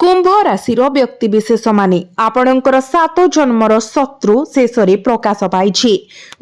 कुंभ राशि व्यक्ति विशेष माने आपणकर 7 जन्मर शत्रु शेष प्रकाश पाई।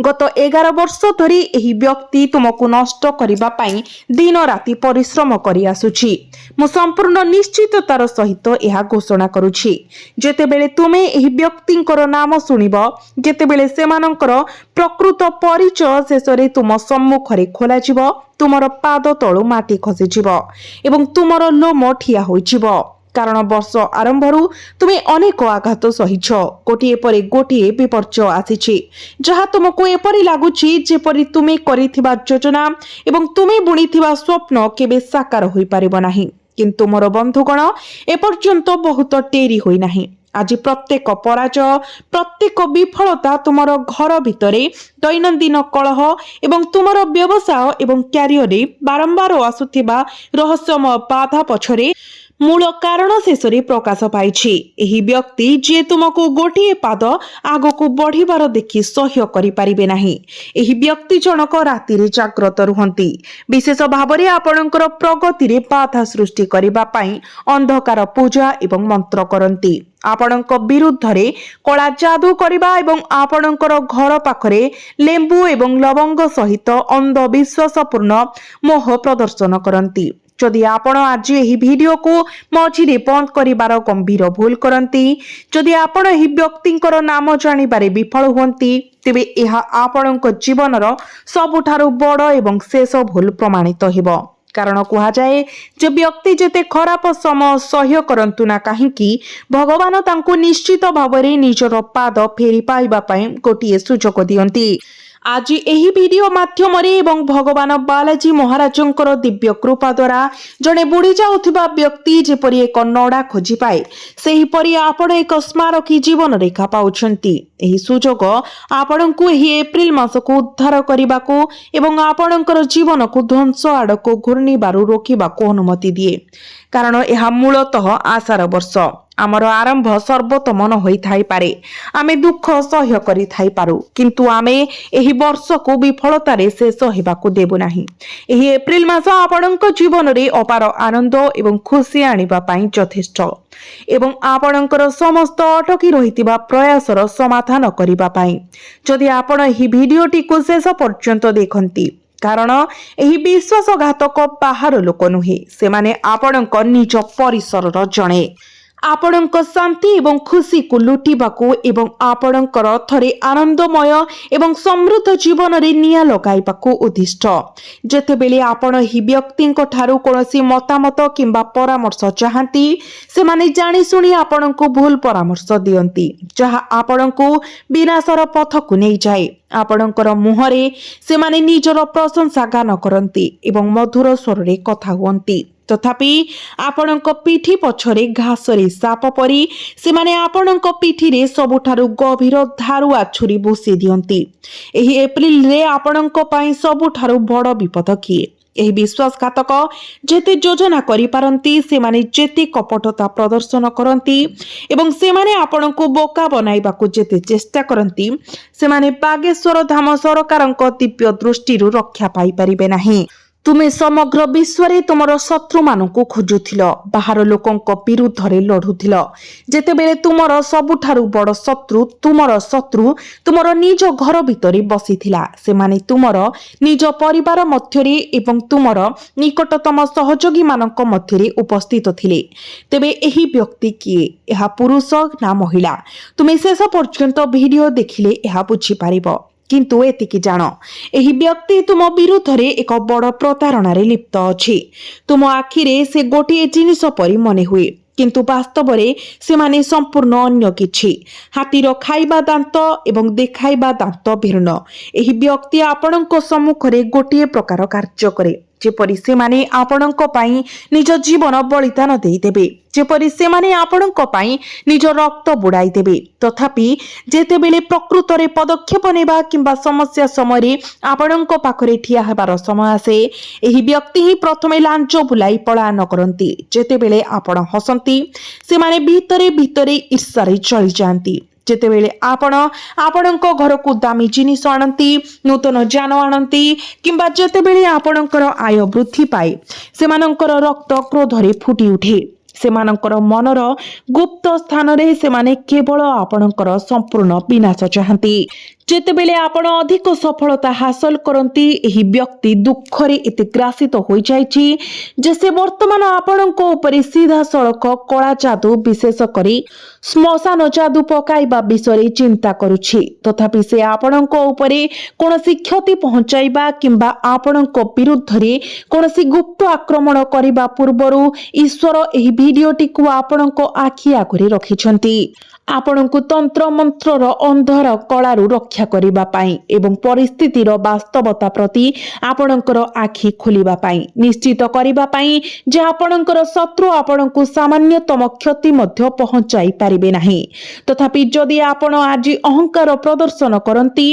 गत 11 वर्ष धरी एही व्यक्ति तुमको नष्ट करिबा पाई दिन राति परिश्रम करि आसुछि। मु संपूर्ण निश्चिततार सहित यह घोषणा करुछि जेतेबेले तुमे एही व्यक्तिंकर नाम सुनिब, जेतेबेले सेमानंकर प्रकृत परिचय शेषरे तुम सम्मुखरे खोला जिवो, तुमर पाद तळु माटी खसी जिवो एवं तुमर लोम ठिया होई जिवो। कारण वर्ष आरंभरू तुमे अनेक आघात सहिछ, गोटिए परे गोटिए विपर्य आसीछि, जहा तुमको एपरि लागुछि जेपरि तुमे करिथिबा योजना एवं तुमे बुणिथिबा स्वप्न केबे साकार होई परिबो नाही। किंतु मोर बंधुगण एपर्यंत बहुत डेरी होई नाही। आज प्रत्येक पराजय, प्रत्येक विफलता तुमर घर भितरे दैनंदिन कलह एवं तुमर व्यवसाय एवं क्यारियर बारंबार आसुथिबा रहस्यमय बाधा पछरे मूल कारण शेषरे प्रकाश पाइछि। एही व्यक्ति जे तुमको गोटिए पाद आगको बढ़िबार देखि सह्य करि पारिबे नाही। एही व्यक्ति जनक राति रे जाग्रत रुहंती, विशेष भावरे आपणकर प्रगति रे बाधा सृष्टि करिबा पई अंधकार पूजा एवं मंत्र करंती। आपणक विरुद्ध रे कला जादू करिबा एवं आपणकर घर पाखरे लेंबू एवं लवंग सहित अंधविश्वासपूर्ण मोह प्रदर्शन करंती। जदि आपण आज एही वीडियो को मझिरे बंद करिबार गंभीर भूल करंती, जदि आपण एही व्यक्तिंकर नाम जानिबारे विफल हुंती, तेबे एहा आपणक जीवनर सबुठारु बड़ एवं शेष भूल प्रमाणित हेबो। कारण कहा जाए जे व्यक्ति जेते खराब समय सह्य करंतु ना काहेकि भगवान तांको निश्चित भावरे निजर पाद फेरी पाइबा पई गोटिए सुजोग दियंती। आज एही वीडियो माध्यम रे एवं भगवान बालाजी महाराजंकर दिव्य कृपा द्वारा जड़े बुड़ी जाउथिबा व्यक्ति जेपरि एक नड़ा खोजी पाए, सेही परि आपण एक स्मारकी जीवन रेखा पाउछंती। एही सुजोग आपणଙ୍କୁ एही एप्रिल मास को उद्धार करिबाको एवं आपणଙ୍କର जीवन को ध्वंस आड़को घूर्णिबारु रोकिबाको अनुमति दिए। कारण यह मूलतः आशार वर्ष, आमर आरंभ सर्वोत्तम न होई थाई पारे, आमे दुख सह्य करि थाई पारु, किंतु आमे एही वर्ष को विफलता रे शेष हेबाको देबो नाही। एही एप्रिल मास आपणଙ୍କ जीवन रे अपार आनंद एवं खुशी आनिबा पई यथेष्ट एवं आपणଙ୍କର समस्त अटकी रहितिबा प्रयासर समाधान करिबा पई। जदि आपण एही भिडियोटी को शेष पर्यंत देखंती, कारण एही विश्वासघातक बाहर लोक नुहे, सेमाने आपणଙ୍କ निज परिसरर जणे। आपणଙ୍କ शांति एवं खुशी को लुटिबाको एवं आपणଙ୍କର थरे आनंदमय एवं समृद्ध जीवन रे निया लगाइबाको उद्दिष्ट। जेतेबेले आपण ही व्यक्तिंक ठारू कोनोसी मतामत किंबा परामर्श चाहंती, सेमाने जानि सुनी आपणଙ୍କୁ भूल परामर्श दियंती, जहा आपणଙ୍କୁ विनाशर पथकु नै जाए। आपणଙ୍କର मुहरे सेमाने निजर प्रशंसा गान करंती एवं मधुर स्वर रे कथा हुअंती, तथापि आपणଙ୍କ पिठी पछरे घासरे साप परी सेमाने आपणଙ୍କ पिठीरे सबुठारु गभीर धारुआ छुरी भूसी दियंती। एही एप्रिल रे आपणଙ୍କ पई सबुठारु बड़ विपद किए? एही विश्वासघातक जेते योजना करि पारंती, सेमाने जेते कपटता प्रदर्शन करंती एवं सेमाने आपणଙ୍କୁ बोका बनाइबाकू जेते चेष्टा करंती, सेमाने बागेश्वर धाम सरकारଙ୍କ दिव्य दृष्टिरु रक्षा पाई परिबे नाही। तुमे समग्र विश्व रे तुमर शत्रु मानकु खोजुथिल, बाहर लोकंक विरुद्ध रे लढुथिल, जेतेबेले तुमर सबुठारु बड़ शत्रु तुमर निज घर भितरे बसिथिला। सेमाने तुमर निज परिवार मध्यरे एवं तुमर निकटतम सहयोगी मानक मध्यरे उपस्थित थिले। तेबे एही व्यक्ति किए? एहा पुरुष ना महिला? तुमे शेष पर्यंत वीडियो देखिले एहा बुझी पारिबो। किंतु एतिकी जान, एही व्यक्ति तुम विरुद्ध रे एक बड़ प्रतारणा रे लिप्त अछि। तुम आखिरे से गोटिए जिनिस परि मने हुए, किंतु वास्तव रे सेमाने संपूर्ण अन्य किछि। हाथीर खाइबा दांत एवं देखाइबा दांत भिन्न। एही व्यक्ति आपणଙ୍କ सम्मुखरे गोटिए प्रकार कार्य करे, जेपरि सेमाने आपणଙ୍କ पई निज जीवन बलिदान देई देबे, जेपरि सेमाने आपणଙ୍କ पई निज रक्त बुड़ाई देबे। तथापि जेतेबेले प्रकृत रे पदक्षेप नेबा किंबा समस्या समय आपणଙ୍କ पाखरे ठिया हेबार समय आसे, एही व्यक्ति ही प्रथमे लांच बुलाई पलायन करंती। जेतेबेले आपण हसंती, सेमाने भीतरे भीतरे ईर्ष्यारे चली जांती। जेतेबेले आपणଙ୍କ घरକୁ दामी जिनिस आणंती, नूतन जान आणंती किंबा जेतेबेले आपणଙ୍କର आय वृद्धि पाए, सेमानଙ୍କର रक्त क्रोधरे फुटी उठे। ସେମାନଙ୍କର ମନର ଗୁପ୍ତ ସ୍ଥାନରେ ସେମାନେ କେବଳ ଆପଣଙ୍କର ସମ୍ପୂର୍ଣ୍ଣ ବିନାଶ ଚାହାନ୍ତି। ଯେତେବେଳେ ଆପଣ ଅଧିକ ସଫଳତା ହାସଲ କରନ୍ତି, ଏହି ବ୍ୟକ୍ତି ଦୁଃଖରେ ଏତେ ଗ୍ରାସିତ ହୋଇଯାଇଛି ଯେ ସେ ବର୍ତ୍ତମାନ ଆପଣଙ୍କ ଉପରେ ସିଧାସଳଖ କଳା ଯାଦୁ, ବିଶେଷ କରି ଶ୍ମଶାନ ଯାଦୁ ପକାଇବା ବିଷୟରେ ଚିନ୍ତା କରୁଛି। ତଥାପି ସେ ଆପଣଙ୍କ ଉପରେ କୌଣସି କ୍ଷତି ପହଞ୍ଚାଇବା କିମ୍ବା ଆପଣଙ୍କ ବିରୁଦ୍ଧରେ କୌଣସି ଗୁପ୍ତ ଆକ୍ରମଣ କରିବା ପୂର୍ବରୁ ଈଶ୍ୱର ଏହି ଭିଡିଓଟିକୁ ଆପଣଙ୍କ ଆଖି ଆଗରେ ରଖିଛନ୍ତି। ଆପଣଙ୍କୁ ତନ୍ତ୍ର ମନ୍ତ୍ରର ଅନ୍ଧର କଳାରୁ ରକ୍ଷା କରିବା ପାଇଁ ଏବଂ ପରିସ୍ଥିତିର ବାସ୍ତବତା ପ୍ରତି ଆପଣଙ୍କର ଆଖି ଖୋଲିବା ପାଇଁ, ନିଶ୍ଚିତ କରିବା ପାଇଁ ଯେ ଆପଣଙ୍କର ଶତ୍ରୁ ଆପଣଙ୍କୁ ସାମାନ୍ୟତମ କ୍ଷତି ମଧ୍ୟ ପହଞ୍ଚାଇ ପାରିବେ ନାହିଁ। ତଥାପି ଯଦି ଆପଣ ଆଜି ଅହଙ୍କାର ପ୍ରଦର୍ଶନ କରନ୍ତି,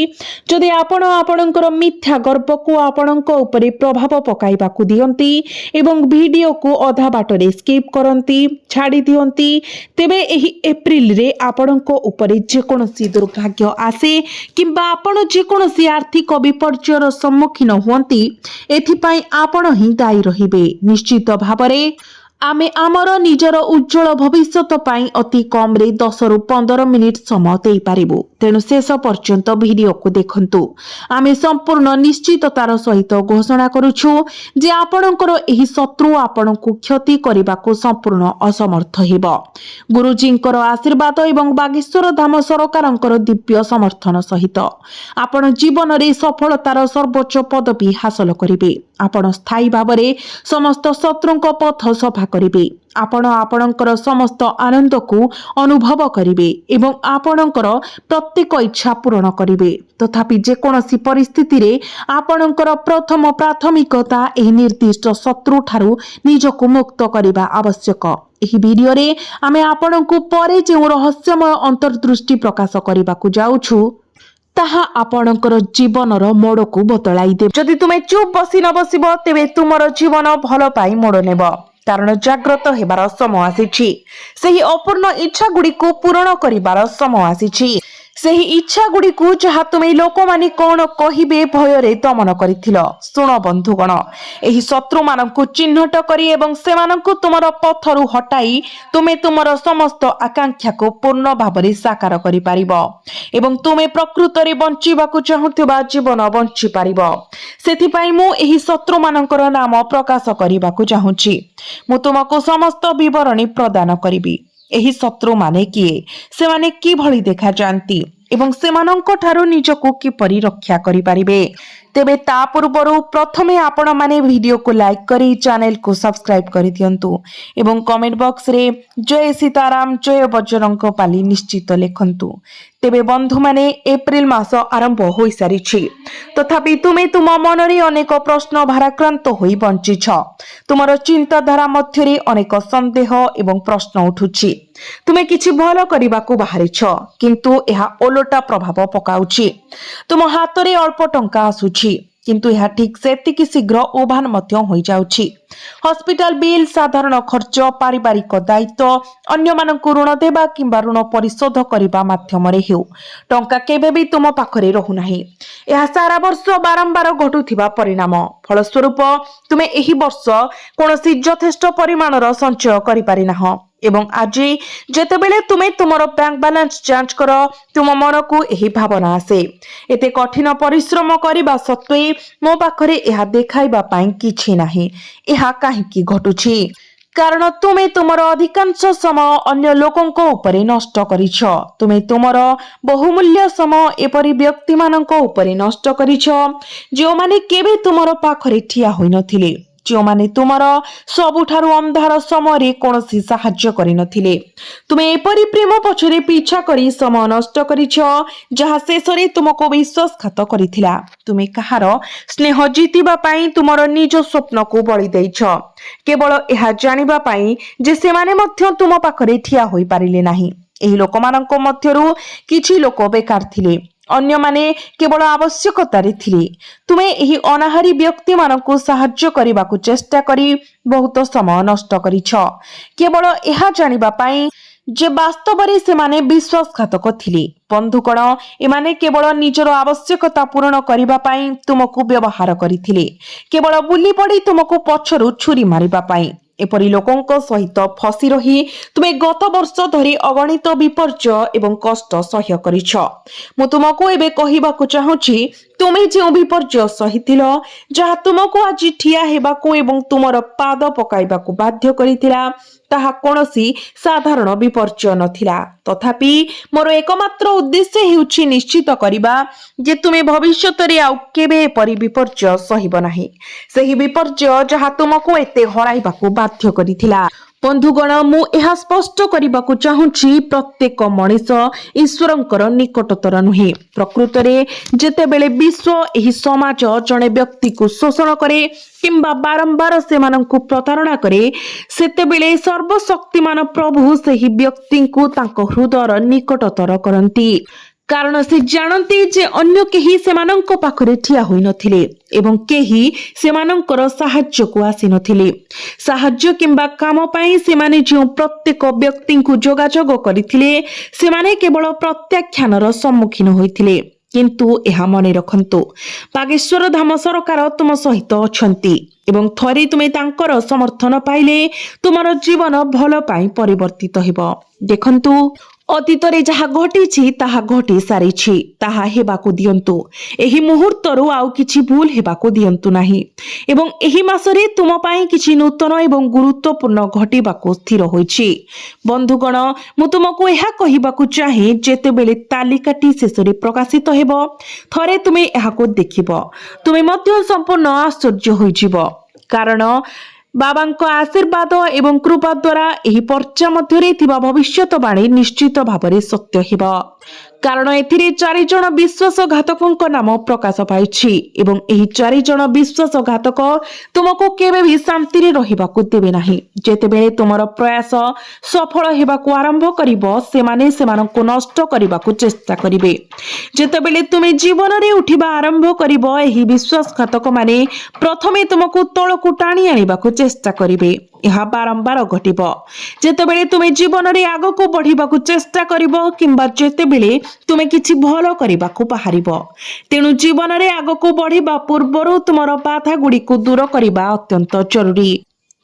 ଯଦି ଆପଣ ଆପଣଙ୍କର ମିଥ୍ୟା ଗର୍ବକୁ ଆପଣଙ୍କ ଉପରେ ପ୍ରଭାବ ପକାଇବାକୁ ଦିଅନ୍ତି ଏବଂ ଭିଡିଓକୁ ଅଧା ବାଟରେ ସ୍କିପ୍ କରନ୍ତି, ଛାଡ଼ି ଦିଅନ୍ତି, ତେବେ ଏହି ଏପ୍ରିଲରେ ଆପଣଙ୍କ ଉପରେ ଯେକୌଣସି ଦୁର୍ଭାଗ୍ୟ ଆସେ କିମ୍ବା ଆପଣ ଯେକୌଣସି ଆର୍ଥିକ ବିପର୍ଯ୍ୟୟର ସମ୍ମୁଖୀନ ହୁଅନ୍ତି, ଏଥିପାଇଁ ଆପଣ ହିଁ ଦାୟୀ ରହିବେ। ନିଶ୍ଚିତ ଭାବରେ ଆମେ ଆମର ନିଜର ଉଜ୍ଜଳ ଭବିଷ୍ୟତ ପାଇଁ ଅତି କମରେ 10 ରୁ 15 ମିନିଟ୍ ସମୟ ଦେଇପାରିବୁ। ତେଣୁ ଶେଷ ପର୍ଯ୍ୟନ୍ତ ଭିଡିଓକୁ ଦେଖନ୍ତୁ। ଆମେ ସମ୍ପୂର୍ଣ୍ଣ ନିଶ୍ଚିତତାର ସହିତ ଘୋଷଣା କରୁଛୁ ଯେ ଆପଣଙ୍କର ଏହି ଶତ୍ରୁ ଆପଣଙ୍କୁ କ୍ଷତି କରିବାକୁ ସମ୍ପୂର୍ଣ୍ଣ ଅସମର୍ଥ ହେବ। ଗୁରୁଜୀଙ୍କର ଆଶୀର୍ବାଦ ଏବଂ ବାଗେଶ୍ୱର ଧାମ ସରକାରଙ୍କର ଦିବ୍ୟ ସମର୍ଥନ ସହିତ ଆପଣ ଜୀବନରେ ସଫଳତାର ସର୍ବୋଚ୍ଚ ପଦବୀ ହାସଲ କରିବେ। ଆପଣ ସ୍ଥାୟୀ ଭାବରେ ସମସ୍ତ ଶତ୍ରୁଙ୍କ ପଥ ସଫା କରିବେ। ଆପଣ ଆପଣଙ୍କର ସମସ୍ତ ଆନନ୍ଦକୁ ଅନୁଭବ କରିବେ ଏବଂ ଆପଣଙ୍କର ପ୍ରତ୍ୟେକ ଇଚ୍ଛା ପୂରଣ କରିବେ। ତଥାପି ଯେକୌଣସି ପରିସ୍ଥିତିରେ ଆପଣଙ୍କର ପ୍ରଥମ ପ୍ରାଥମିକତା ଏହି ନିର୍ଦ୍ଦିଷ୍ଟ ଶତ୍ରୁ ଠାରୁ ନିଜକୁ ମୁକ୍ତ କରିବା ଆବଶ୍ୟକ। ଏହି ଭିଡିଓରେ ଆମେ ଆପଣଙ୍କୁ ପରେ ଯେଉଁ ରହସ୍ୟମୟ ଅନ୍ତର୍ଦୃଷ୍ଟି ପ୍ରକାଶ କରିବାକୁ ଯାଉଛୁ, ତାହା ଆପଣଙ୍କର ଜୀବନର ମୋଡକୁ ବଦଳାଇ ଦେବ। ଯଦି ତୁମେ ଚୁପ୍ ବସି ନ ବସିବ, ତେବେ ତୁମର ଜୀବନ ଭଲ ପାଇ ମୋଡ ନେବ। କାରଣ ଜାଗ୍ରତ ହେବାର ସମୟ ଆସିଛି। ସେହି ଅପୂର୍ଣ୍ଣ ଇଚ୍ଛା ଗୁଡ଼ିକୁ ପୂରଣ କରିବାର ସମୟ ଆସିଛି। ସେହି ଇଚ୍ଛା ଗୁଡ଼ିକୁ ଯାହା ତୁମେ ଲୋକମାନେ କଣ କହିବେ ଭୟରେ ଦମନ କରିଥିଲ। ଶୁଣ ବନ୍ଧୁଗଣ, ଏହି ଶତ୍ରୁମାନଙ୍କୁ ଚିହ୍ନଟ କରି ଏବଂ ସେମାନଙ୍କୁ ତୁମର ପଥରୁ ହଟାଇ ତୁମେ ତୁମର ସମସ୍ତ ଆକାଂକ୍ଷାକୁ ପୂର୍ଣ୍ଣ ଭାବରେ ସାକାର କରିପାରିବ ଏବଂ ତୁମେ ପ୍ରକୃତରେ ବଞ୍ଚିବାକୁ ଚାହୁଁଥିବା ଜୀବନ ବଞ୍ଚିପାରିବ। ସେଥିପାଇଁ ମୁଁ ଏହି ଶତ୍ରୁମାନଙ୍କର ନାମ ପ୍ରକାଶ କରିବାକୁ ଚାହୁଁଛି। ମୁଁ ତୁମକୁ ସମସ୍ତ ବିବରଣୀ ପ୍ରଦାନ କରିବି। ଏହି ଶତ୍ରୁମାନେ କିଏ, ସେମାନେ କିଭଳି ଦେଖାଯାଆନ୍ତି ଏବଂ ସେମାନଙ୍କ ଠାରୁ ନିଜକୁ କିପରି ରକ୍ଷା କରିପାରିବେ। ତେବେ ତା ପୂର୍ବରୁ ପ୍ରଥମେ ଆପଣମାନେ ଭିଡିଓକୁ ଲାଇକ୍ କରି ଚ୍ୟାନେଲକୁ ସବସ୍କ୍ରାଇବ୍ କରିଦିଅନ୍ତୁ ଏବଂ କମେଣ୍ଟ ବକ୍ସରେ ଜୟ ସୀତାରାମ, ଜୟ ବଜରଙ୍ଗବାଲି ନିଶ୍ଚିତ ଲେଖନ୍ତୁ। ତେବେ ବନ୍ଧୁମାନେ, ଏପ୍ରିଲ ମାସ ଆରମ୍ଭ ହୋଇସାରିଛି। ତଥାପି ତୁମେ ତୁମ ମନରେ ଅନେକ ପ୍ରଶ୍ନ ଭାରାକ୍ରାନ୍ତ ହୋଇ ବଞ୍ଚିଛ। ତୁମର ଚିନ୍ତାଧାରା ମଧ୍ୟରେ ଅନେକ ସନ୍ଦେହ ଏବଂ ପ୍ରଶ୍ନ ଉଠୁଛି। ତୁମେ କିଛି ଭଲ କରିବାକୁ ବାହାରିଛ, କିନ୍ତୁ ଏହା ଓଲଟା ପ୍ରଭାବ ପକାଉଛି। ତୁମ ହାତରେ ଅଳ୍ପ ଟଙ୍କା ଆସୁଛି, କିନ୍ତୁ ଏହା ଠିକ୍ ସେତିକି ଶୀଘ୍ର ଉଭାନ ମଧ୍ୟ ହୋଇଯାଉଛି। ହସ୍ପିଟାଲ ବିଲ୍, ସାଧାରଣ ଖର୍ଚ୍ଚ, ପାରିବାରିକ ଦାୟିତ୍ୱ, ଅନ୍ୟମାନଙ୍କୁ ଋଣ ଦେବା କିମ୍ବା ଋଣ ପରିଶୋଧ କରିବା ମାଧ୍ୟମରେ ହେଉ, ଟଙ୍କା କେବେ ବି ତୁମ ପାଖରେ ରହୁନାହିଁ। ଏହା ସାରା ବର୍ଷ ବାରମ୍ବାର ଘଟୁଥିବା ପରିଣାମ। ଫଳସ୍ୱରୂପ ତୁମେ ଏହି ବର୍ଷ କୌଣସି ଯଥେଷ୍ଟ ପରିମାଣର ସଞ୍ଚୟ କରିପାରିନାହଁ ଏବଂ ଆଜି ଯେତେବେଳେ ତୁମେ ତୁମର ବ୍ୟାଙ୍କ ବାଲାନ୍ସ ଯାଞ୍ଚ କର, ତୁମ ମନକୁ ଏହି ଭାବନା ଆସେ, ଏତେ କଠିନ ପରିଶ୍ରମ କରିବା ସତ୍ତ୍ୱେ ମୋ ପାଖରେ ଏହା ଦେଖାଇବା ପାଇଁ କିଛି ନାହିଁ। ଏହା କାହିଁକି ଘଟୁଛି? କାରଣ ତୁମେ ତୁମର ଅଧିକାଂଶ ସମୟ ଅନ୍ୟ ଲୋକଙ୍କ ଉପରେ ନଷ୍ଟ କରିଛ। ତୁମେ ତୁମର ବହୁମୂଲ୍ୟ ସମୟ ଏପରି ବ୍ୟକ୍ତିମାନଙ୍କ ଉପରେ ନଷ୍ଟ କରିଛ ଯେଉଁମାନେ କେବେ ତୁମର ପାଖରେ ଠିଆ ହୋଇନଥିଲେ, ଯେଉଁମାନେ ତୁମର ସବୁଠାରୁ ଅନ୍ଧାର ସମୟରେ କୌଣସି ସାହାଯ୍ୟ କରିନଥିଲେ। ତୁମେ ଏପରି ପ୍ରେମ ପଛରେ ପିଛା କରି ସମୟ ନଷ୍ଟ କରିଛ ଯାହା ଶେଷରେ ତୁମକୁ ବିଶ୍ୱାସଘାତ କରିଥିଲା। ତୁମେ କାହାର ସ୍ନେହ ଜିତିବା ପାଇଁ ତୁମର ନିଜ ସ୍ୱପ୍ନକୁ ବଳି ଦେଇଛ, କେବଳ ଏହା ଜାଣିବା ପାଇଁ ଯେ ସେମାନେ ମଧ୍ୟ ତୁମ ପାଖରେ ଠିଆ ହୋଇପାରିଲେ ନାହିଁ। ଏହି ଲୋକମାନଙ୍କ ମଧ୍ୟରୁ କିଛି ଲୋକ ବେକାର ଥିଲେ, ଅନ୍ୟମାନେ କେବଳ ଆବଶ୍ୟକତାରେ ଥିଲେ। ତୁମେ ଏହି ଅନାହାରୀ ବ୍ୟକ୍ତିମାନଙ୍କୁ ସାହାଯ୍ୟ କରିବାକୁ ଚେଷ୍ଟା କରି ବହୁତ ସମୟ ନଷ୍ଟ କରିଛ, କେବଳ ଏହା ଜାଣିବା ପାଇଁ ଯେ ବାସ୍ତବରେ ସେମାନେ ବିଶ୍ୱାସଘାତକ ଥିଲେ। ବନ୍ଧୁଗଣ, ଏମାନେ କେବଳ ନିଜର ଆବଶ୍ୟକତା ପୂରଣ କରିବା ପାଇଁ ତୁମକୁ ବ୍ୟବହାର କରିଥିଲେ, କେବଳ ବୁଲି ପଡ଼ି ତୁମକୁ ପଛରୁ ଛୁରୀ ମାରିବା ପାଇଁ। एपरि लोकंक सहित फसी रही तुमे गत वर्ष धरी अगणित विपर्य एवं कष्ट सह्य करिछ। मु तुमको एबे कहिबाकु चाहूछि तुमे जे विपर्य सहिथिल जहा तुमको आज ठिया हेबाकु एवं तुमर पाद पकाइबाकु बाध्य करिथिला ताहा कोनोसी साधारण विपर्य नथिला। तथापि मोर एकमात्र उद्देश्य हेउछि निश्चित करिबा जे तुमे भविष्यतरे आउ केबे एपरि विपर्य सहिब नाही, सेही विपर्य जहा तुमको एते हराइबाकु बाध्य करिथिला। बंधुगण मु एहा स्पष्ट करिबाकु चाहूछि प्रत्येक मनिष ईश्वरंकर निकटतर नुहे। प्रकृत रे जेतेबेले विश्व एही समाज जणे व्यक्ति को शोषण करे किंबा बारंबार सेमानंकु प्रतारणा करे सेतेबेले सर्वशक्तिमान प्रभु सेही व्यक्ति को तांको हृदयर निकटतर करंती, कारण से जानती जे अन्य केही सेमानंको पाखरे ठिया होई नथिले एवं केही सेमानंकर साहाय्य को आसी नथिले। साहाय्य किंबा काम पाई सेमाने जो प्रत्येक व्यक्ति को जोगाजोग करिथिले सेमाने केवल प्रत्याख्यानर सम्मुखीन होइथिले। किंतु एहा मने रखंतु बागेश्वर धाम सरकार तुम सहित अछंती एवं थरे तुमे तांकर समर्थन पाइले तुमर जीवन भल पाई परिवर्तित हेबो। देखंतु अतीतरे जहा घटिछि ताहा घटी सारिछि, ताहा हेबाकु दियंतु। एही मुहूर्तरु आउ किछि भूल हेबाकु दियंतु नाही एवं एही मासरे तुम पाई किछि नूतन एवं गुरुत्वपूर्ण घटिबाकु स्थिर होइछि। बंधुगण मु तुमको एहा कहिबाकु चाहे जेतेबेले तालिकाटी शेषरे प्रकाशित हेबो थरे तुमे एहाकु देखिबो तुमे मध्य संपूर्ण आश्चर्य होइजिबो, कारण बाबांको आशीर्वाद एवं कृपा द्वारा एही पर्चा मध्यरे थिबा भविष्यतवाणी निश्चित भावरे सत्य हेबो। कारण एथिरे 4 जण विश्वासघातकଙ୍କ नाम प्रकाश पाइछि एवं एही 4 जण विश्वासघातक तुमको केबे भी शांति रे रहिबाकु देबे नाही। जेतेबेले तुमर प्रयास सफल हेबाकु आरंभ करिवो सेमाने सेमानंको नष्ट करिबाकु चेष्टा करिवे। जेतेबेले तुमे जीवन रे उठिबा आरंभ करिवो एही विश्वासघातक माने प्रथमे तुमको तळकु टाणी आनिबाकु चेष्टा करिवे। यह बारंबार घटिबो जेतेबेले तुमे जीवन रे आगको बढ़िबाकु चेष्टा करिवो किंबा जेतेबेले तुमे किछि भलो करिबाकु बाहारिबो। तेनु जीवन रे आगको बढ़िबा पूर्वरु तुमर बाधा गुडी को दूर करिबा अत्यंत जरूरी।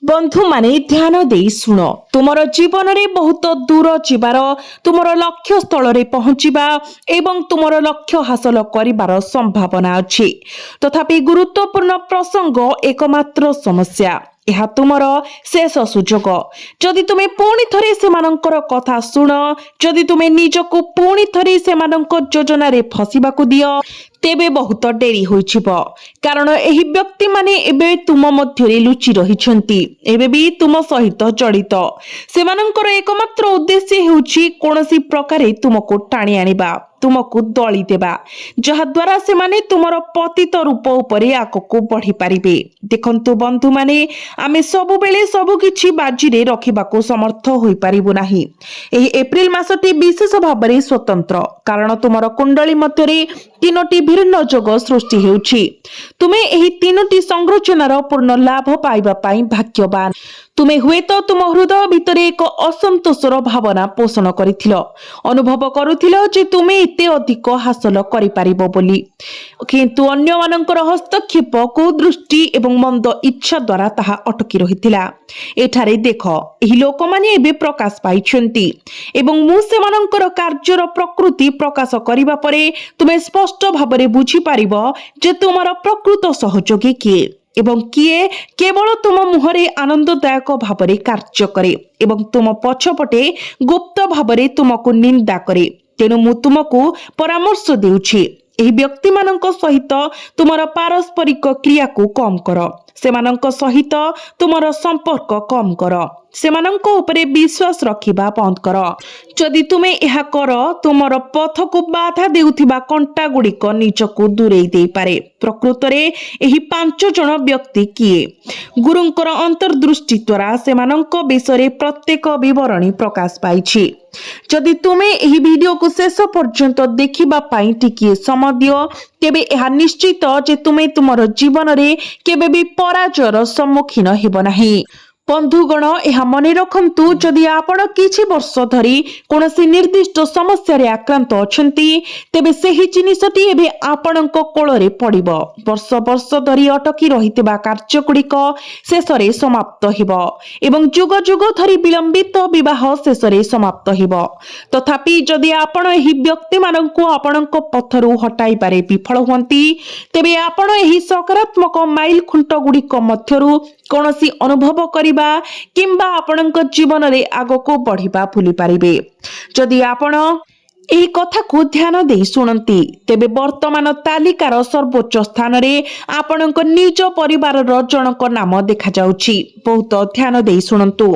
बंधु माने ध्यान देई सुनो, तुमर जीवन रे बहुत दूर जिबार तुमर लक्ष्य स्थल रे पहुंचिबा एवं तुमर लक्ष्य हासिल करिबार संभावना अछि। तथापि गुरुत्वपूर्ण प्रसंग एकमात्र समस्या यह तुमर शेष सुजोग। जदि तुमे पुणी थरे सेमानंकर कथा सुन, जदि तुमे निजको पुणी थरे सेमानंक योजना रे फसिबाकु दियो तेबे बहुत डेरी होइछिबो, कारण एही व्यक्ति माने एबे तुम मध्यरे लुचि रहिछंती, एबे भी तुम सहित जड़ित। सेमानंकर एकमात्र उद्देश्य हेउछि कोनोसी प्रकारे तुमको टाणी आनिबा, तुमको दली देबा, जहा द्वारा से माने तुमर पतित रूप उपरे आगको बढ़ी पारिबे। देखंतु बंधु माने आमे सबु बेले सबु किछि बाजी रे रखिबाको समर्थ होई पारिबो नाही। एही एप्रिल मासटी विशेष भाबरे स्वतंत्र, कारण तुमर कुंडली मध्यरे 3टी भिन्न जोग सृष्टि हेउछि। तुमे एही 3टी संरचनार पूर्ण लाभ पाइबा पाई भाग्यवान। तुमे हुए तो तुम हृदय भितरे एक असंतोषर भावना पोषण करिथिलो, अनुभव करुथिलो जे तुमे एते अधिक हासिल करि पारिबो बोली, किंतु अन्य मानकर हस्तक्षेप कुदृष्टि एवं मंद इच्छा द्वारा ताहा अटकी रहिथिला। एठारे देख एही लोक माने एबे प्रकाश पाइछंती एवं मु सेमानकर कार्यर प्रकृति प्रकाश करिबा परे तुमे स्पष्ट भाबरे बुझी पारिबो जे तुमर प्रकृत सहयोगी किए एवं किए केवल तुम मुहरे आनंददायक भावरे कार्य करे एवं तुम पछपटे गुप्त भावरे तुमको निंदा करे। तेणु मु तुमको परामर्श देउछि एही व्यक्ति मानक सहित तुमर पारस्परिक क्रिया को कम कर, सेमानक सहित तुमर संपर्क कम कर, सेमानक उपरे विश्वास रखिबा बंद कर। जदि तुमे एहा कर तुमर पथ को बाधा देउथिबा कंटा गुड़िक निजको दूरेई देई पारे। प्रकृत रे एही 5 जण व्यक्ति किए गुरुंकर अंतर्दृष्टि द्वारा सेमानक विषय प्रत्येक विवरणी प्रकाश पाइछि। जदि तुमे एही वीडियो को शेष पर्यंत देखिबा पाई टिकिए समय दियो तेबे एहा निश्चित जे तुमे तुमर जीवन रे केबे भी पराजयर सम्मुखीन हेबो नाही। बंधुगण यह मन रखु जदि आपण किछि वर्ष धरी कौन निर्दिष्ट समस्या आक्रांत अछंती तेबे सेही जिनिसटी एबे आपणक कोଳରେ पड़िब। वर्ष वर्ष धरी अटकी रहितबा कार्यगुड़िक शेषरे समाप्त हिब एवं जुग जुग धरी विलंबित विवाह शेषरे समाप्त हिब। तथापि जदि आपण एही व्यक्ति माननकु आपणक पथरु हटाई पारे विफल हुंती तेबे आपण एही सकारात्मक माइल खुंट गुड़िक मध्यरु कौनसी अनुभव करिबा किंबा आपणक जीवन रे आगको बढ़िबा भूली पारिबे। जदि आपण एही कथा को ध्यान दे सुनंती तेबे वर्तमान तालिकार सर्वोच्च स्थान रे आपणक निज परिवार रो जनक नाम देखा जाउची। बहुत ध्यान दे सुनंतु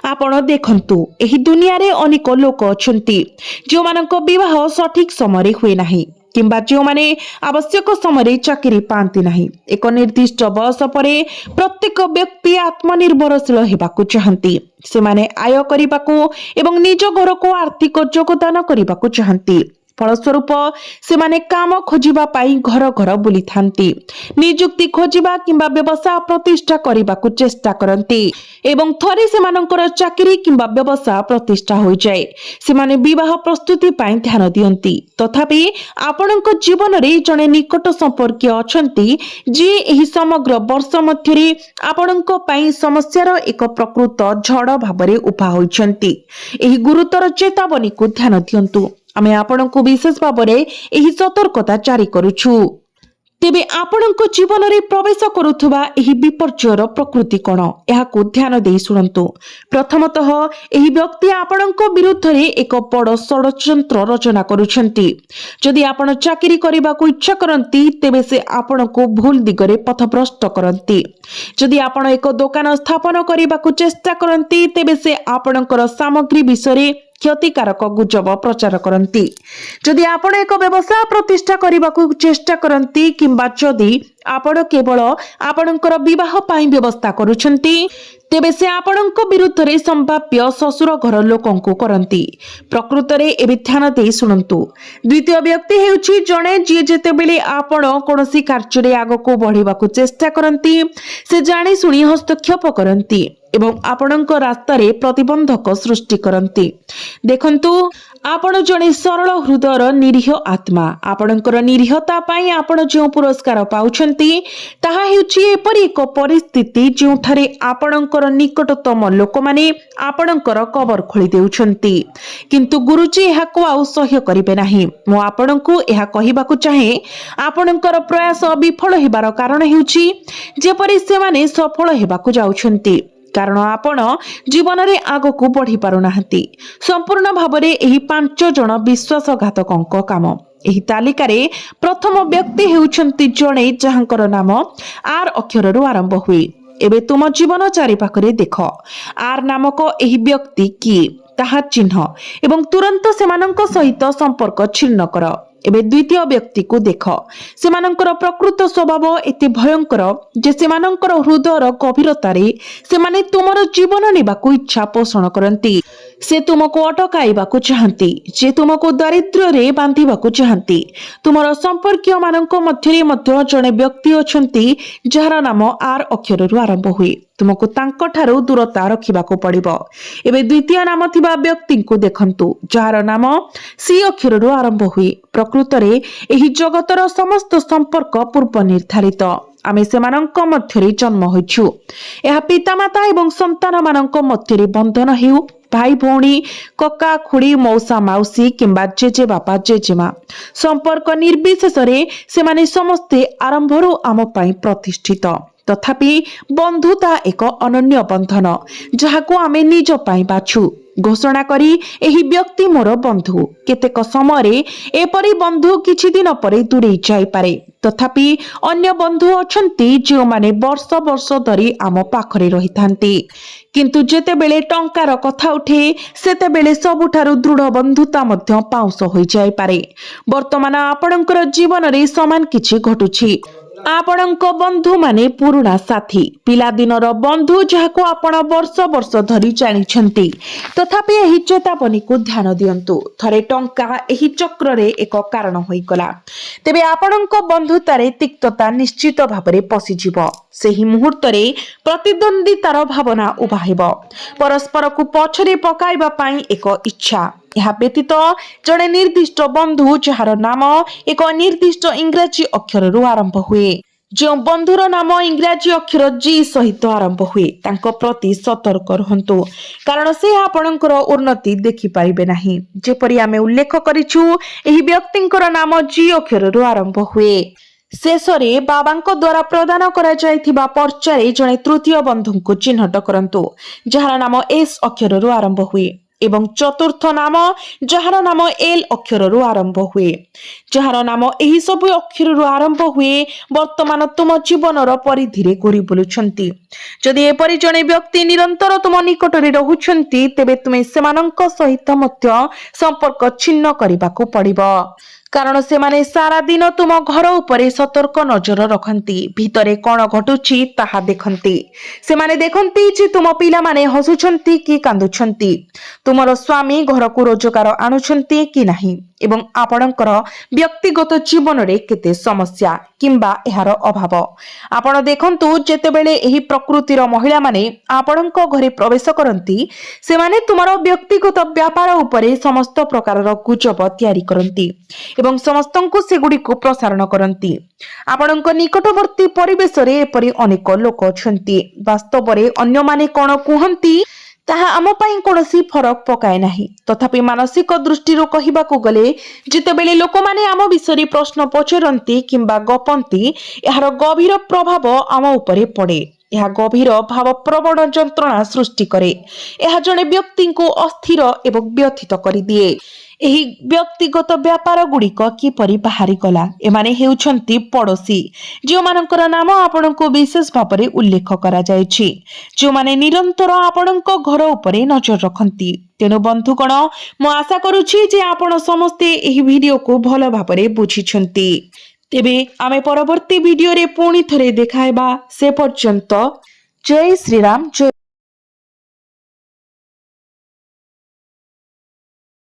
आपण देखंतु एही दुनिया रे अनेक लोक अछंती जो मानक विवाह सठिक समय रे हुए नाही किंबा जो माने आवश्यक समय चाकरी पाती नहीं। एक निर्दिष्ट बयस परे प्रत्येक व्यक्ति आत्मनिर्भरशील हेबाकु चाहती। से माने आय करिबाकु एवं निज घर को आर्थिक योगदान करिबाकु चाहती। फलस्वरूप से माने काम खोजिबा पाई घर घर बुली थांती, नियुक्ति खोजिबा किंबा व्यवसाय प्रतिष्ठा करिबाकु चेष्टा करंती एवं थरे से मानकर चाकरी किंबा व्यवसाय प्रतिष्ठा हो जाए से माने विवाह प्रस्तुति पाई ध्यान दियंती। तथापि आपणक जीवन रे जने निकट संपर्कीय अछंती जे एही समग्र वर्ष मध्यरे आपणक पाई समस्यार एक प्रकृत झड़ भाबरे उभा होइछंती। एही गुरुतर चेतावनी को ध्यान दियंतु। आमे आपणको विशेष भाबरे एही सतर्कता जारी करूछु। तेबे आपणको जीवन रे प्रवेश करुथबा एही विपर्जयर प्रकृति कोन एहाकु ध्यान देई सुनंतु। प्रथमतः एही व्यक्ति आपणको विरुद्ध रे एक बड़ षडयंत्र रचना करूछंती। जदि आपण चाकरी करिबाकु इच्छा करंती तेबे से आपणको भूल दिगरे पथभ्रष्ट करंती। जदि आपण एक दुकान स्थापन करिबाकु चेष्टा करंती तेबे से आपणकर सामग्री विषय क्षतिकारक गुजब प्रचार करंती। जदि आपण एक व्यवसाय प्रतिष्ठा करबाकू चेष्टा करंती किंबा जदि आपण केवल आपणकर विवाह पाई व्यवस्था करूछंती तेबे से आपणक विरुद्ध रे संभाव्य ससुर घर लोकंकु करंती। प्रकृत रे एबे ध्यान देई सुनंतु। द्वितीय व्यक्ति हेउची जणे जे जेतेबेले आपण कोनोसी कार्य रे आगको बढ़िबाकू चेष्टा करंती से जानि सुनी हस्तक्षेप करंती एवं आपणक रास्ता रे प्रतिबंधक सृष्टि करंती। देखंतु आपण जणे सरल हृदयर निरीह आत्मा। आपणकर निरीहता पाई आपण जो पुरस्कार पाउछंती ताहा हेउची एपरि एक परिस्थिति जोठारे आपणकर निकटतम लोक माने आपणकर कबर खोली देउछंती किंतु गुरुजी एहाको आउ सह्य करिवे नाही। मो आपणको एहा कहिबाकू चाहे आपणकर प्रयास विफल हेबार कारण हेउची जेपरि से माने सफल हेबाकू जाउछंती कारण आपण जीवन रे आगको बढ़ी पारु नाहंती। संपूर्ण भाबरे एही 5 जण विश्वासघातकंक काम। एही तालिकारे प्रथम व्यक्ति हेउछंती जणे जहांकर नाम आर अक्षररु आरंभ हुए। एबे तुम जीवन चारि पाखरे देख आर नामक एही व्यक्ति किए ताहा चिन्ह एवं तुरंत सेमानंक सहित संपर्क छिन्न कर। एबे द्वितीय व्यक्ति को देख सेमानंकर प्रकृत स्वभाव एते भयंकर जे सेमानंकर हृदयर गभीरतारे सेमाने तुमर जीवन नेबाकू इच्छा पोषण करंती। से तुमको अटकाइबाकू चाहंती, जे तुमको दारिद्र्य रे बांधिबाकू चाहंती। तुमर संपर्कीय मानक मध्यरे मध्य जणे व्यक्ति अछंती जहार नाम आर अक्षररु आरंभ हुए। तुमको तांको ठारू दूरता रखिबाकू पड़िबो। एबे द्वितीय नाम थिबा व्यक्ति को देखंतु जहार नाम सी अक्षररु आरंभ हुए। प्रकृत रे एही जगतर समस्त संपर्क पूर्व निर्धारित। आमे सेमानंक मध्यरे जन्म होइछु। एहा पितामाता एवं संतान मानंक मध्यरे बंधन हेउ भाई भौणी कका खुड़ी मौसा माउसी किंबा जेजे बापा जेजेमा संपर्क निर्विशेष रे सेमाने समस्ते आरंभरू आम पाई प्रतिष्ठित। तथापि बंधुता एक अनन्य बंधन जहाको आमे निज पाई बाछु। घोषणा करी एही व्यक्ति मोर बंधु। केतेक समय एपरी बंधु किछि दिन परे दूरे जाई पारे तथापि अन्य बंधु अछंती जो माने वर्ष वर्ष धरी आम पाखरे रहिथांती किंतु जेते बेले टंकार कथा उठे सेते बेले सबुठारु दृढ़ बंधुता मध्य पाउस होई जाई पारे। वर्तमान आपणकर जीवन रे समान किछि घटुछि। ଆପଣଙ୍କ ବନ୍ଧୁ ମାନେ ପୁରୁଣା ସାଥୀ ପିଲାଦିନର ବନ୍ଧୁ ଯାହାକୁ ଆପଣ ବର୍ଷ ବର୍ଷ ଧରି ଜାଣିଛନ୍ତି। ତଥାପି ଏହି ଚେତାବନୀକୁ ଧ୍ୟାନ ଦିଅନ୍ତୁ। ଥରେ ଟଙ୍କା ଏହି ଚକ୍ରରେ ଏକ କାରଣ ହୋଇଗଲା, ତେବେ ଆପଣଙ୍କ ବନ୍ଧୁତାରେ ତିକ୍ତତା ନିଶ୍ଚିତ ଭାବରେ ପଶିଯିବ। ସେହି ମୁହୂର୍ତ୍ତରେ ପ୍ରତିଦ୍ୱନ୍ଦ୍ୱିତାର ଭାବନା ଉଭା ହେବ, ପରସ୍ପରକୁ ପଛରେ ପକାଇବା ପାଇଁ ଏକ ଇଚ୍ଛା। ଏହା ବ୍ୟତୀତ ଜଣେ ନିର୍ଦ୍ଦିଷ୍ଟ ବନ୍ଧୁ ଯାହାର ନାମ ଏକ ନିର୍ଦ୍ଦିଷ୍ଟ ଇଂରାଜୀ ଅକ୍ଷରରୁ ଆରମ୍ଭ ହୁଏ। ଯେଉଁ ବନ୍ଧୁର ନାମ ଇଂରାଜୀ ଅକ୍ଷର ଜି ସହିତ ଆରମ୍ଭ ହୁଏ ତାଙ୍କ ପ୍ରତି ସତର୍କ ରୁହନ୍ତୁ, କାରଣ ସେ ଆପଣଙ୍କର ଉନ୍ନତି ଦେଖିପାରିବେ ନାହିଁ। ଯେପରି ଆମେ ଉଲ୍ଲେଖ କରିଛୁ, ଏହି ବ୍ୟକ୍ତିଙ୍କର ନାମ ଜି ଅକ୍ଷରରୁ ଆରମ୍ଭ ହୁଏ। ଶେଷରେ ବାବାଙ୍କ ଦ୍ୱାରା ପ୍ରଦାନ କରାଯାଇଥିବା ପର୍ଚ୍ଚାରେ ଜଣେ ତୃତୀୟ ବନ୍ଧୁଙ୍କୁ ଚିହ୍ନଟ କରନ୍ତୁ, ଯାହାର ନାମ ଏସ୍ ଅକ୍ଷରରୁ ଆରମ୍ଭ ହୁଏ, ଏବଂ ଚତୁର୍ଥ ନାମ ଯାହାର ନାମ ଏଲ୍ ଅକ୍ଷରରୁ ଆରମ୍ଭ ହୁଏ। ଯାହାର ନାମ ଏହି ସବୁ ଅକ୍ଷରରୁ ଆରମ୍ଭ ହୁଏ ବର୍ତ୍ତମାନ ତୁମ ଜୀବନର ପରିଧିରେ ଘୁରି ବୁଲୁଛନ୍ତି। ଯଦି ଏପରି ଜଣେ ବ୍ୟକ୍ତି ନିରନ୍ତର ତୁମ ନିକଟରେ ରହୁଛନ୍ତି, ତେବେ ତୁମେ ସେମାନଙ୍କ ସହିତ ମଧ୍ୟ ସମ୍ପର୍କ ଛିନ୍ନ କରିବାକୁ ପଡ଼ିବ, କାରଣ ସେମାନେ ସାରା ଦିନ ତୁମ ଘର ଉପରେ ସତର୍କ ନଜର ରଖନ୍ତି, ଭିତରେ କଣ ଘଟୁଛି ତାହା ଦେଖନ୍ତି। ସେମାନେ ଦେଖନ୍ତି ଯେ ତୁମ ପିଲାମାନେ ହସୁଛନ୍ତି କି କାନ୍ଦୁଛନ୍ତି, ତୁମର ସ୍ୱାମୀ ଘରକୁ ରୋଜଗାର ଆଣୁଛନ୍ତି କି ନାହିଁ, ଏବଂ ଆପଣଙ୍କର ବ୍ୟକ୍ତିଗତ ଜୀବନରେ କେତେ ସମସ୍ୟା କିମ୍ବା ଏହାର ଅଭାବ। ଆପଣ ଦେଖନ୍ତୁ, ଯେତେବେଳେ ଏହି ପ୍ରକୃତିର ମହିଳାମାନେ ଆପଣଙ୍କ ଘରେ ପ୍ରବେଶ କରନ୍ତି, ସେମାନେ ତୁମର ବ୍ୟକ୍ତିଗତ ବ୍ୟାପାର ଉପରେ ସମସ୍ତ ପ୍ରକାରର ଗୁଜବ ତିଆରି କରନ୍ତି ଏବଂ ସମସ୍ତଙ୍କୁ ସେଗୁଡ଼ିକୁ ପ୍ରସାରଣ କରନ୍ତି। ଆପଣଙ୍କ ନିକଟବର୍ତ୍ତୀ ପରିବେଶରେ ଏପରି ଅନେକ ଲୋକ ଅଛନ୍ତି। ବାସ୍ତବରେ ଅନ୍ୟମାନେ କଣ କୁହନ୍ତି ତାହା ଆମ ପାଇଁ କୌଣସି ଫରକ ପକାଏ ନାହିଁ। ତଥାପି ମାନସିକ ଦୃଷ୍ଟିରୁ କହିବାକୁ ଗଲେ, ଯେତେବେଳେ ଲୋକମାନେ ଆମ ବିଷୟରେ ପ୍ରଶ୍ନ ପଚାରନ୍ତି କିମ୍ବା ଗପନ୍ତି, ଏହାର ଗଭୀର ପ୍ରଭାବ ଆମ ଉପରେ ପଡ଼େ। ଏହା ଗଭୀର ଭାବପ୍ରବଣ ଯନ୍ତ୍ରଣା ସୃଷ୍ଟି କରେ। ଏହା ଜଣେ ବ୍ୟକ୍ତିଙ୍କୁ ଅସ୍ଥିର ଏବଂ ବ୍ୟଥିତ କରିଦିଏ। ଏହି ବ୍ୟକ୍ତିଗତ ବ୍ୟାପାର ଗୁଡ଼ିକ କିପରି ବାହାରିଗଲା? ଏମାନେ ହେଉଛନ୍ତି ପଡ଼ୋଶୀ, ଯେଉଁମାନଙ୍କର ନାମ ଆପଣଙ୍କୁ ବିଶେଷ ଭାବରେ ଉଲ୍ଲେଖ କରାଯାଇଛି, ଯେଉଁମାନେ ନିରନ୍ତର ଆପଣଙ୍କ ଘର ଉପରେ ନଜର ରଖନ୍ତି। ତେଣୁ ବନ୍ଧୁଗଣ, ମୁଁ ଆଶା କରୁଛି ଯେ ଆପଣ ସମସ୍ତେ ଏହି ଭିଡିଓକୁ ଭଲ ଭାବରେ ବୁଝିଛନ୍ତି। ତେବେ ଆମେ ପରବର୍ତ୍ତୀ ଭିଡିଓରେ ପୁଣି ଥରେ ଦେଖାହେବା। ସେ ପର୍ଯ୍ୟନ୍ତ ଜୟ ଶ୍ରୀରାମ, ଜୟ